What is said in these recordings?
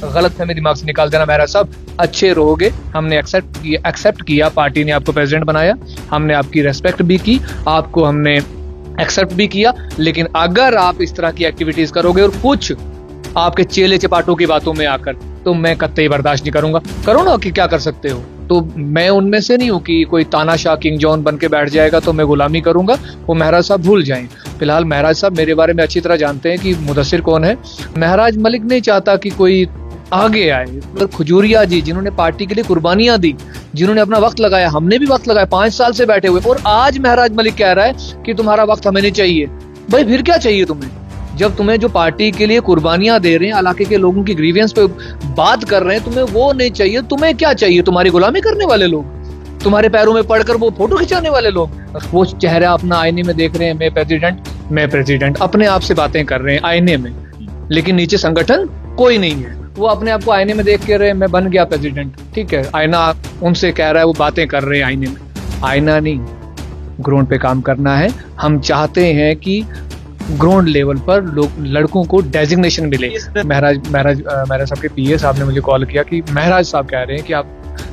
गलत फहमी दिमाग से निकाल देना। महराज साहब अच्छे रहोगे, हमने एक्सेप्ट किया, पार्टी ने आपको प्रेसिडेंट बनाया, हमने आपकी रेस्पेक्ट भी की, आपको हमने एक्सेप्ट भी किया, लेकिन अगर आप इस तरह की एक्टिविटीज करोगे और कुछ आपके चेले चपाटों की बातों में आकर, तो मैं कतई बर्दाश्त नहीं करूंगा। करो ना कि क्या कर सकते हो। तो मैं उनमें से नहीं हूं कि कोई तानाशाह किंग जॉन बन के बैठ जाएगा तो मैं गुलामी करूंगा, वो महराज साहब भूल जाएं। फिलहाल महराज साहब मेरे बारे में अच्छी तरह जानते हैं कि मुदस्सिर कौन है। महराज मलिक नहीं चाहता कि कोई आगे आए, पर खजूरिया जी जिन्होंने पार्टी के लिए कुर्बानियां दी, जिन्होंने अपना वक्त लगाया, हमने भी वक्त लगाया, 5 साल से बैठे हुए, और आज महराज मलिक कह रहा है कि तुम्हारा वक्त हमें नहीं चाहिए। भाई फिर क्या चाहिए तुम्हें? जब तुम्हें जो पार्टी के लिए कुर्बानियां दे रहे हैं, इलाके के लोगों की ग्रीवियंस पे बात कर रहे हैं, तुम्हें वो नहीं चाहिए। तुम्हें क्या चाहिए? तुम्हारी गुलामी करने वाले लोग, तुम्हारे पैरों में पड़कर वो फोटो खिंचाने वाले लोग, वो चेहरा अपना आईने में देख रहे हैं, मैं प्रेसिडेंट, अपने आप से बातें कर रहे हैं आईने में, लेकिन नीचे संगठन कोई नहीं है। वो अपने आप को आईने में देख के रहे, मैं बन गया प्रेसिडेंट, ठीक है। आईना उनसे कह रहा है, वो बातें कर रहे हैं आईने में। आईना नहीं, ग्राउंड पे काम करना है। हम चाहते हैं कि ग्राउंड लेवल पर लड़कों को डेजिग्नेशन मिले। महराज साहब के पीए साहब ने मुझे कॉल किया कि महराज साहब कह रहे हैं कि आप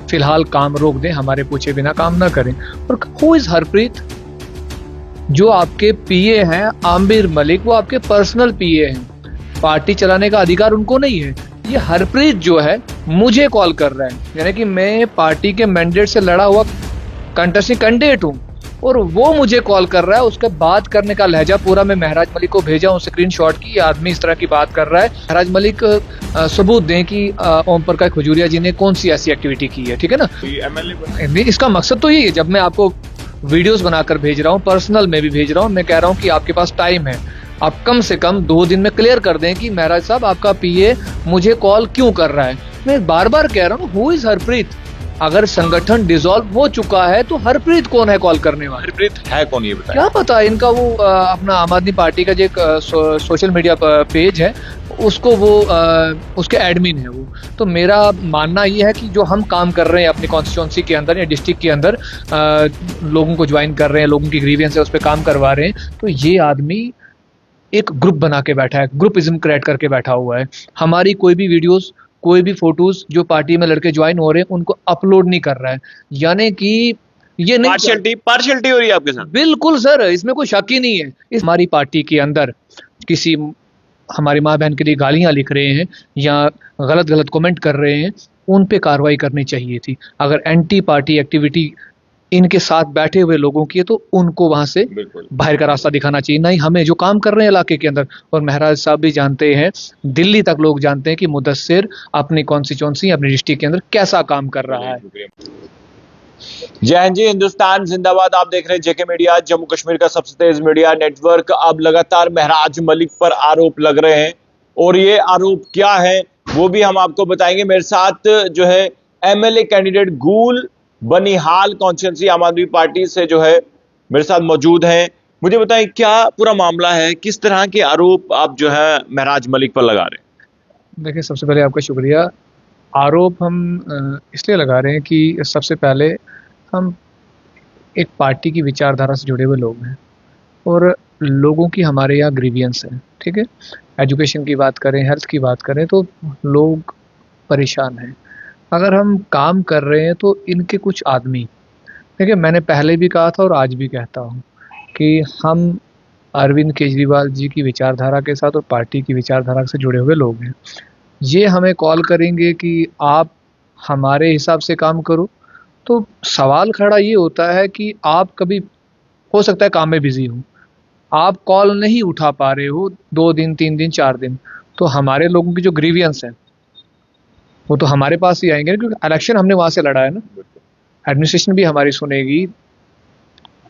फिलहाल काम रोक दें, हमारे पूछे बिना काम ना करें। और हु इज हरप्रीत? जो आपके पीए हैं आमिर मलिक, वो आपके पर्सनल पीए हैं, पार्टी चलाने का अधिकार उनको नहीं है। ये हरप्रीत जो है मुझे कॉल कर रहा है, यानी कि मैं पार्टी के मैंडेट से लड़ा हुआ कंटेस्टिंग कैंडिडेट हूँ, और वो मुझे कॉल कर रहा है। उसका बात करने का लहजा पूरा मैं महराज मलिक को भेजा हूँ स्क्रीनशॉट की, आदमी इस तरह की बात कर रहा है। महराज मलिक सबूत दें कि ओम प्रकाश खजूरिया जी ने कौन सी ऐसी एक्टिविटी की है, ठीक है ना। एमएलए इसका मकसद तो यही है। जब मैं आपको वीडियोस बनाकर भेज रहा हूँ, पर्सनल में भी भेज रहा हूँ, मैं कह रहा हूँ कि आपके पास टाइम है, आप कम से कम 2 दिन में क्लियर कर दें कि महराज साहब आपका पीए मुझे कॉल क्यों कर रहा है। मैं बार बार कह रहा हूँ, हु इज हरप्रीत? अगर संगठन डिसॉल्व हो चुका है तो हरप्रीत कौन है कॉल करने वाला? हरप्रीत है कौन, ये बताएं। क्या पता इनका। वो अपना आम आदमी पार्टी का जो एक सोशल मीडिया पेज है, उसको वो उसके एडमिन है वो। तो मेरा मानना ये है कि जो हम काम कर रहे हैं अपनी कॉन्स्टिट्यूंसी के अंदर या डिस्ट्रिक्ट के अंदर, लोगों को ज्वाइन कर रहे हैं, लोगों की ग्रीवियंस है उस पर काम करवा रहे हैं, तो ये आदमी एक ग्रुप बना के बैठा है, ग्रुपिज्म क्रिएट करके बैठा हुआ है। हमारी कोई भी वीडियोस, कोई भी फोटोज जो पार्टी में लड़के ज्वाइन हो रहे हैं उनको अपलोड नहीं कर रहा है, यानी कि ये नहीं पार्शियलिटी हो रही है आपके साथ। बिल्कुल सर, इसमें कोई शक ही नहीं है। इस हमारी पार्टी के अंदर किसी हमारी माँ बहन के लिए गालियां लिख रहे हैं या गलत कमेंट कर रहे हैं, उन पे कार्रवाई करनी चाहिए थी। अगर एंटी पार्टी एक्टिविटी इनके साथ बैठे हुए लोगों की है तो उनको वहां से बाहर का रास्ता दिखाना चाहिए, नहीं हमें जो काम कर रहे हैं इलाके के अंदर। और महराज साहब भी जानते हैं, दिल्ली तक लोग जानते हैं कि मुदस्सिर अपनी कॉन्स्टिट्यूंसी, अपनी डिस्ट्रिक्ट के अंदर कैसा काम कर रहा है। जय हिंद जी, हिंदुस्तान जिंदाबाद। आप देख रहे हैं जेके मीडिया, जम्मू कश्मीर का सबसे तेज मीडिया नेटवर्क। अब लगातार महराज मलिक पर आरोप लग रहे हैं, और ये आरोप क्या है वो भी हम आपको बताएंगे। मेरे साथ जो है एमएलए कैंडिडेट गूल बनिहाल कॉन्स्टिट्यूंसी आम आदमी पार्टी से जो है मेरे साथ मौजूद हैं। मुझे बताएं क्या पूरा मामला है, किस तरह के आरोप आप जो है महराज मलिक पर लगा रहे हैं? देखिए, सबसे पहले आपका शुक्रिया। आरोप हम इसलिए लगा रहे हैं कि सबसे पहले हम एक पार्टी की विचारधारा से जुड़े हुए लोग हैं, और लोगों की हमारे यहाँ ग्रीवियंस है, ठीक है। एजुकेशन की बात करें, हेल्थ की बात करें, तो लोग परेशान हैं। अगर हम काम कर रहे हैं तो इनके कुछ आदमी, देखिए मैंने पहले भी कहा था और आज भी कहता हूँ कि हम अरविंद केजरीवाल जी की विचारधारा के साथ और पार्टी की विचारधारा से जुड़े हुए लोग हैं। ये हमें कॉल करेंगे कि आप हमारे हिसाब से काम करो, तो सवाल खड़ा ये होता है कि आप कभी, हो सकता है काम में बिजी हो, आप कॉल नहीं उठा पा रहे हो 2 दिन 3 दिन 4 दिन, तो हमारे लोगों की जो ग्रीवियंस है वो तो हमारे पास ही आएंगे, क्योंकि इलेक्शन हमने वहां से लड़ा है ना। एडमिनिस्ट्रेशन भी हमारी सुनेगी,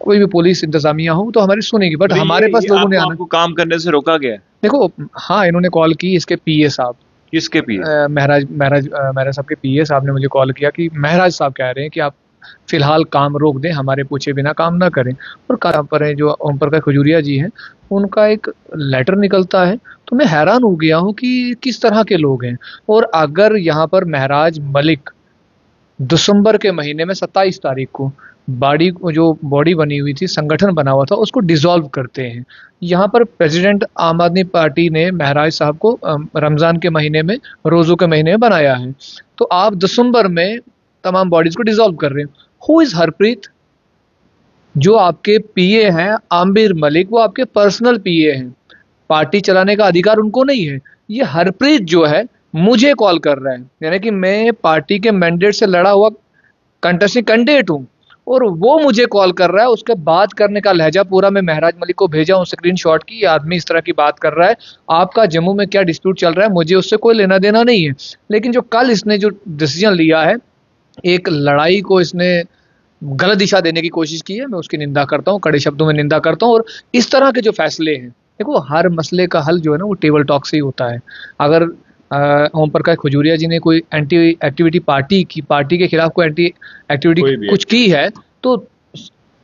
कोई भी पुलिस इंतजामिया हो तो हमारी सुनेगी, बट हमारे पास लोगों ने आपको काम करने से रोका गया? देखो, हाँ, इन्होंने कॉल की, इसके पीए साहब। किसके पीए? महराज साहब के पीए साहब ने मुझे कॉल किया कि महराज साहब कह रहे हैं कि आप फिलहाल काम रोक दें, हमारे पूछे बिना काम ना करें। और काम पर है जो ओम प्रकाश खजूरिया जी हैं, उनका एक लेटर निकलता है, तो मैं हैरान हो गया हूँ कि किस तरह के लोग हैं। और अगर यहाँ पर महराज मलिक दिसंबर के महीने में 27 तारीख को जो बॉडी बनी हुई थी, संगठन बना हुआ था, उसको डिसॉल्व करते हैं। यहाँ पर प्रेसिडेंट आम आदमी पार्टी ने महराज साहब को रमज़ान के महीने में, रोज़ों के महीने में बनाया है। तो आप दिसंबर में तमाम बॉडीज़ को डिसॉल्व कर रहे हैं। Who is Harpreet? जो आपके पीए हैं आमिर मलिक, वो आपके पर्सनल पीए हैं। पार्टी चलाने का अधिकार उनको नहीं है। ये हरप्रीत जो है मुझे कॉल कर रहा है, यानी कि मैं पार्टी के मैंडेट से लड़ा हुआ कंटेस्टिंग कैंडिडेट हूँ और वो मुझे कॉल कर रहा है। उसके बात करने का लहजा पूरा मैं महराज मलिक को भेजा हूँ स्क्रीनशॉट की, ये आदमी इस तरह की बात कर रहा है, आपका जम्मू में क्या डिस्प्यूट चल रहा है, मुझे उससे कोई लेना देना नहीं है। लेकिन जो कल इसने जो डिसीजन लिया है, एक लड़ाई को इसने गलत दिशा देने की कोशिश की है, मैं उसकी निंदा करता हूँ, कड़े शब्दों में निंदा करता हूँ। और इस तरह के जो फैसले हैं, देखो हर मसले का हल जो है ना वो टेबल टॉक से ही होता है। अगर ओम प्रकाश खजूरिया जी ने कोई एंटी एक्टिविटी पार्टी के खिलाफ कोई एंटी एक्टिविटी कुछ की है तो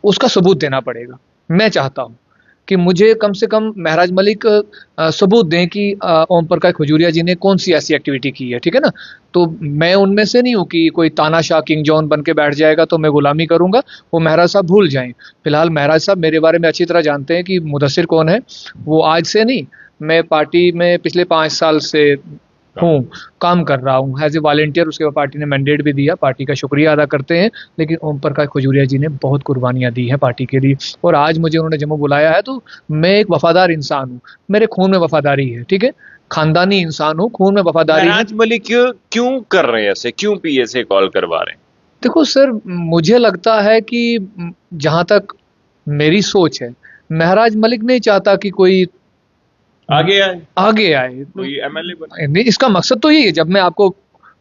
उसका सबूत देना पड़ेगा। मैं चाहता हूं कि मुझे कम से कम महराज मलिक सबूत दें कि ओम प्रकाश खजूरिया जी ने कौन सी ऐसी एक्टिविटी की है, ठीक है ना। तो मैं उनमें से नहीं हूं कि कोई तानाशाह किंग जॉन बन के बैठ जाएगा तो मैं गुलामी करूंगा, वो महराज साहब भूल जाएं। फिलहाल महराज साहब मेरे बारे में अच्छी तरह जानते हैं कि मुदस्सिर कौन है। वो आज से नहीं, मैं पार्टी में पिछले 5 साल से काम कर रहा हूँ एज ए वॉलंटियर। उसके बाद पार्टी ने मैंडेट भी दिया, पार्टी का शुक्रिया अदा करते हैं। लेकिन ओम प्रकाश खजूरिया जी ने बहुत कुर्बानियां दी हैं पार्टी के लिए, और आज मुझे उन्होंने जम्मू बुलाया है तो मैं एक वफादार इंसान हूँ, मेरे खून में वफादारी है, ठीक है, खानदानी इंसान हूँ, खून में वफादारी है। महराज मलिक क्यों कर रहे हैं ऐसे, क्यों पीए से कॉल करवा रहे हैं? देखो सर, मुझे लगता है कि जहां तक मेरी सोच है, महराज मलिक नहीं चाहता कि कोई आगे आए कोई एमएलए बने। नहीं, इसका मकसद तो यही है। जब मैं आपको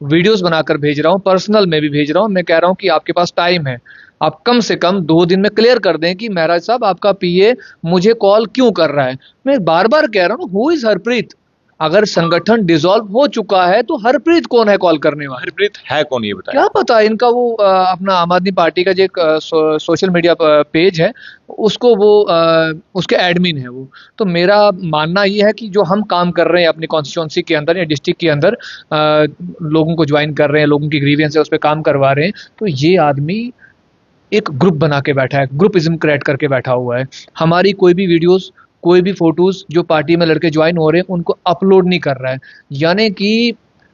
वीडियोस बनाकर भेज रहा हूँ, पर्सनल में भी भेज रहा हूँ, मैं कह रहा हूँ कि आपके पास टाइम है, आप कम से कम 2 दिन में क्लियर कर दें कि महराज साहब आपका पीए मुझे कॉल क्यों कर रहा है। मैं बार बार कह रहा हूँ, हु इज हरप्रीत? अगर संगठन डिसॉल्व हो चुका है तो हरप्रीत कौन है कॉल करने वाला? हरप्रीत है कौन, ये बताएं। क्या पता, इनका वो अपना आम आदमी पार्टी का जो एक सोशल मीडिया पेज है, उसको वो उसके एडमिन है वो। तो मेरा मानना ये है कि जो हम काम कर रहे हैं अपनी कॉन्स्टिट्यूंसी के अंदर या डिस्ट्रिक्ट के अंदर, लोगों को ज्वाइन कर रहे हैं, लोगों की ग्रीवियंस है उस पर काम करवा रहे हैं, तो ये आदमी एक ग्रुप बना के बैठा है, ग्रुपिज्म क्रिएट करके बैठा हुआ है। हमारी कोई भी वीडियोस, कोई भी फोटोज जो पार्टी में लड़के ज्वाइन हो रहे हैं उनको अपलोड नहीं कर रहा है, यानी कि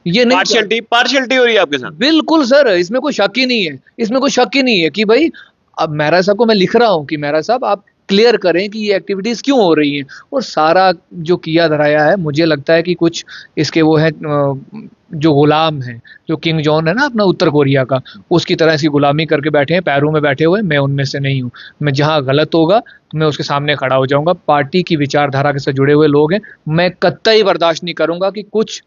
ये नहीं, पार्शियलिटी हो रही है आपके साथ। बिल्कुल सर, इसमें कोई शक ही नहीं है, इसमें कोई शक ही नहीं है कि भाई, अब महराज साहब को मैं लिख रहा हूं कि महराज साहब आप क्लियर करें कि ये एक्टिविटीज क्यों हो रही हैं। और सारा जो किया धराया है, मुझे लगता है कि कुछ इसके वो है जो गुलाम है, जो किंग जॉन है ना अपना उत्तर कोरिया का, उसकी तरह इसकी गुलामी करके बैठे हैं, पैरों में बैठे हुए। मैं उनमें से नहीं हूँ। मैं जहां गलत होगा तो मैं उसके सामने खड़ा हो जाऊंगा। पार्टी की विचारधारा के साथ जुड़े हुए लोग हैं, मैं कतई बर्दाश्त नहीं करूंगा कि कुछ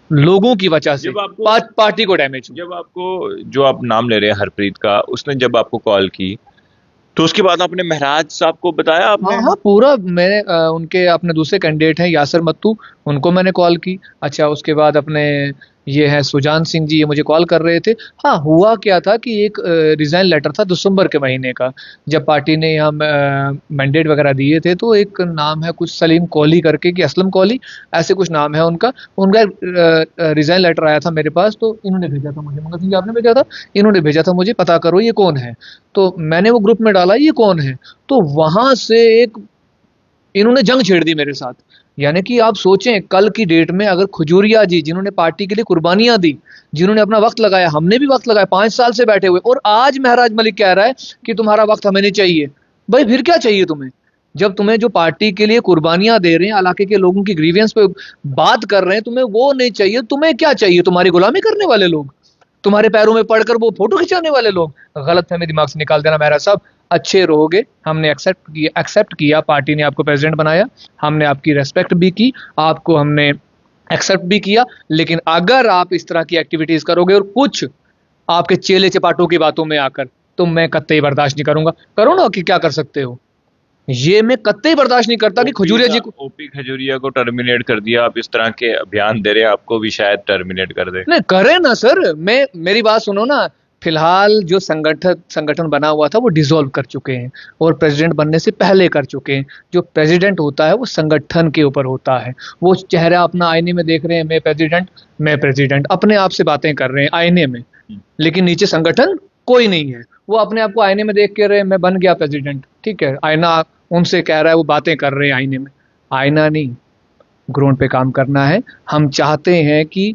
लोगों की वजह से पार्टी को डैमेज हो। जब आपको, जो आप नाम ले रहे हैं हरप्रीत का, उसने जब आपको कॉल की तो उसके बाद आपने महराज साहब को बताया आपने? हाँ, पूरा मैंने उनके अपने दूसरे कैंडिडेट हैं यासर मत्तू, उनको मैंने कॉल की। अच्छा, उसके बाद अपने ये है सुजान सिंह जी, ये मुझे कॉल कर रहे थे। हाँ, हुआ क्या था कि एक रिजाइन लेटर था दिसंबर के महीने का, जब पार्टी ने यहाँ मैंडेट वगैरह दिए थे, तो एक नाम है कुछ सलीम कोहली करके कि असलम कोहली, ऐसे कुछ नाम है उनका रिजाइन लेटर आया था मेरे पास। तो इन्होंने भेजा था मुझे, मंगल सिंह जी आपने भेजा था, इन्होंने भेजा था मुझे, पता करो ये कौन है। तो मैंने वो ग्रुप में डाला ये कौन है, तो वहां से एक इन्होंने जंग छेड़ दी मेरे साथ। यानी कि आप सोचें, कल की डेट में अगर खजूरिया जी, जिन्होंने पार्टी के लिए कुर्बानियां दी, जिन्होंने अपना वक्त लगाया, हमने भी वक्त लगाया, 5 साल से बैठे हुए, और आज महराज मलिक कह रहा है कि तुम्हारा वक्त हमें नहीं चाहिए। भाई फिर क्या चाहिए तुम्हें? जब तुम्हें जो पार्टी के लिए कुर्बानियां दे रहे हैं, इलाके के लोगों की ग्रीवियंस पे बात कर रहे हैं, तुम्हें वो नहीं चाहिए, तुम्हें क्या चाहिए? तुम्हारी गुलामी करने वाले लोग, तुम्हारे पैरों में पड़कर वो फोटो खिंचाने वाले लोग। गलतफहमी दिमाग से निकाल देना महराज साहब, अच्छे रहोगे। हमने एक्सेप्ट किया, पार्टी ने आपको प्रेसिडेंट बनाया, हमने आपकी रेस्पेक्ट भी की, आपको हमने एक्सेप्ट भी किया। लेकिन अगर आप इस तरह की एक्टिविटीज करोगे और कुछ आपके चेले चपाटों की बातों में आकर, तो मैं कतई बर्दाश्त नहीं करूंगा। करो ना कि क्या कर सकते हो, ये मैं कतई बर्दाश्त नहीं करता कि खजूरिया जी को, ओपी खजूरिया को टर्मिनेट कर दिया। आप इस तरह के अभियान दे रहे हैं, आपको भी शायद टर्मिनेट कर दे। नहीं करे ना सर, मेरी बात सुनो ना। फिलहाल जो संगठन बना हुआ था वो डिसॉल्व कर चुके हैं, और प्रेसिडेंट बनने से पहले कर चुके हैं। जो प्रेसिडेंट होता है वो संगठन के ऊपर होता है। वो चेहरा अपना आईने में देख रहे हैं, मैं प्रेसिडेंट अपने आप से बातें कर रहे हैं आईने में, लेकिन नीचे संगठन कोई नहीं है। वो अपने आप को आईने में देख के रहे मैं बन गया प्रेसिडेंट, ठीक है, आईना उनसे कह रहा है, वो बातें कर रहे हैं आईने में। आईना नहीं, ग्राउंड पे काम करना है। हम चाहते हैं कि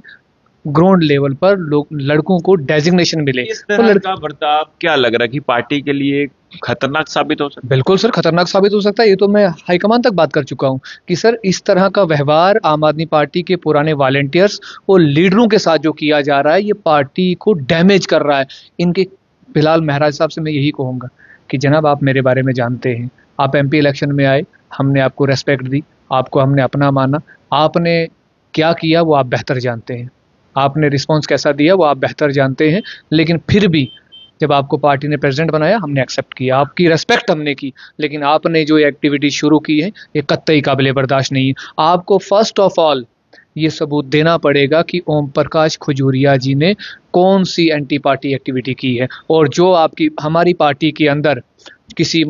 ग्राउंड लेवल पर लोग, लड़कों को डेजिग्नेशन मिले। इस तो तरह का बर्ताव क्या लग रहा है कि पार्टी के लिए खतरनाक साबित हो सकता बिल्कुल सर, खतरनाक साबित हो सकता है। ये तो मैं हाईकमान तक बात कर चुका हूँ कि सर इस तरह का व्यवहार आम आदमी पार्टी के पुराने वॉलंटियर्स और लीडरों के साथ जो किया जा रहा है, ये पार्टी को डैमेज कर रहा है। इनके फिलहाल महाराज साहब से मैं यही कहूँगा कि जनाब आप मेरे बारे में जानते हैं, आप एमपी इलेक्शन में आए, हमने आपको रेस्पेक्ट दी, आपको हमने अपना माना, आपने क्या किया वो आप बेहतर जानते हैं, आपने रिस्पॉन्स कैसा दिया वो आप बेहतर जानते हैं। लेकिन फिर भी जब आपको पार्टी ने प्रेसिडेंट बनाया, हमने एक्सेप्ट किया, आपकी रेस्पेक्ट हमने की। लेकिन आपने जो एक्टिविटी शुरू की है, ये कतई काबिल बर्दाश्त नहीं है। आपको फर्स्ट ऑफ ऑल ये सबूत देना पड़ेगा कि ओम प्रकाश खजूरिया जी ने कौन सी एंटी पार्टी एक्टिविटी की है, और जो आपकी हमारी पार्टी के अंदर किसी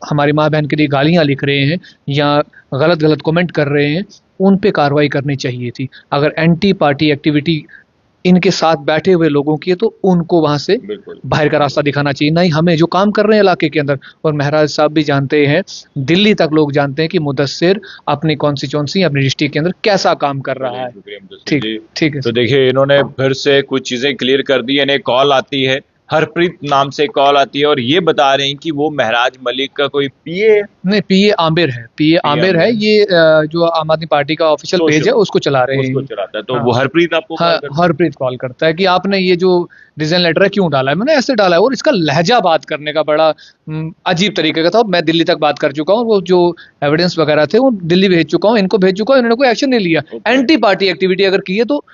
हमारी माँ बहन के लिए गालियां लिख रहे हैं या गलत गलत कमेंट कर रहे हैं, उन पे कार्रवाई करनी चाहिए थी। अगर एंटी पार्टी एक्टिविटी इनके साथ बैठे हुए लोगों की है तो उनको वहां से बाहर का रास्ता दिखाना चाहिए, नहीं हमें जो काम कर रहे हैं इलाके के अंदर। और महाराज साहब भी जानते हैं, दिल्ली तक लोग जानते हैं कि मुदस्सिर अपनी कॉन्स्टिट्यूंसी, अपनी डिस्ट्रिक्ट के अंदर कैसा काम कर रहा है। ठीक ठीक है। तो देखिए इन्होंने फिर से कुछ चीजें क्लियर कर दी। इन्हें कॉल आती है, हरप्रीत नाम से कॉल आती है और ये बता रहे हैं कि वो महराज मलिक का कोई पीए नहीं, पीए आमिर है, पीए आमिर है, ये जो आम आदमी पार्टी का ऑफिशियल पेज है उसको चला रहे हैं, उसको चलाता है। तो हाँ। वो हरप्रीत आपको हरप्रीत कॉल करता है कि आपने ये जो रिजाइन लेटर है क्यों डाला है। मैंने ऐसे डाला है, और इसका लहजा बात करने का बड़ा अजीब तरीके का था। मैं दिल्ली तक बात कर चुका हूँ, वो जो एविडेंस वगैरह थे वो दिल्ली भेज चुका हूँ, इनको भेज चुका हूँ, इन्होंने कोई एक्शन नहीं लिया। एंटी पार्टी एक्टिविटी अगर की है तो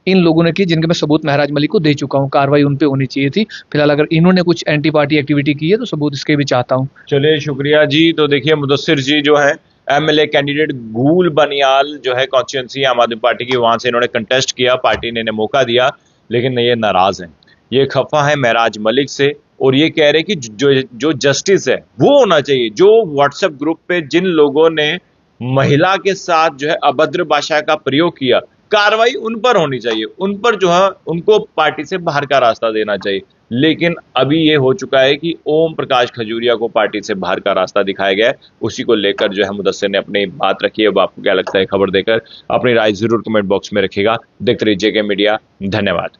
इन लोगों ने की, जिनके मैं सबूत महराज मलिक को दे चुका हूँ, कार्रवाई उन पे होनी चाहिए थी। फिलहाल अगर इन्होंने कुछ एंटी पार्टी एक्टिविटी की है तो सबूत इसके भी चाहता हूँ। चलिए शुक्रिया जी। तो देखिए मुदस्सिर जी जो है एमएलए कैंडिडेट गूल बनियाल जो है कॉन्स्टिट्यूंसी आम आदमी पार्टी की, वहां से इन्होंने कंटेस्ट किया, पार्टी ने इन्हें मौका दिया, लेकिन ये नाराज हैं, ये खफा है महराज मलिक से, और ये कह रहे हैं कि जो जस्टिस है वो होना चाहिए। जो व्हाट्सएप ग्रुप पे जिन लोगों ने महिला के साथ जो है अभद्र भाषा का प्रयोग किया, कार्रवाई उन पर होनी चाहिए, उन पर जो है उनको पार्टी से बाहर का रास्ता देना चाहिए। लेकिन अभी ये हो चुका है कि ओम प्रकाश खजूरिया को पार्टी से बाहर का रास्ता दिखाया गया है, उसी को लेकर जो है मुदस्सिर ने अपनी बात रखी है। अब आपको क्या लगता है, खबर देकर अपनी राय जरूर कमेंट बॉक्स में रखिएगा। देखते रहिए जेके मीडिया। धन्यवाद।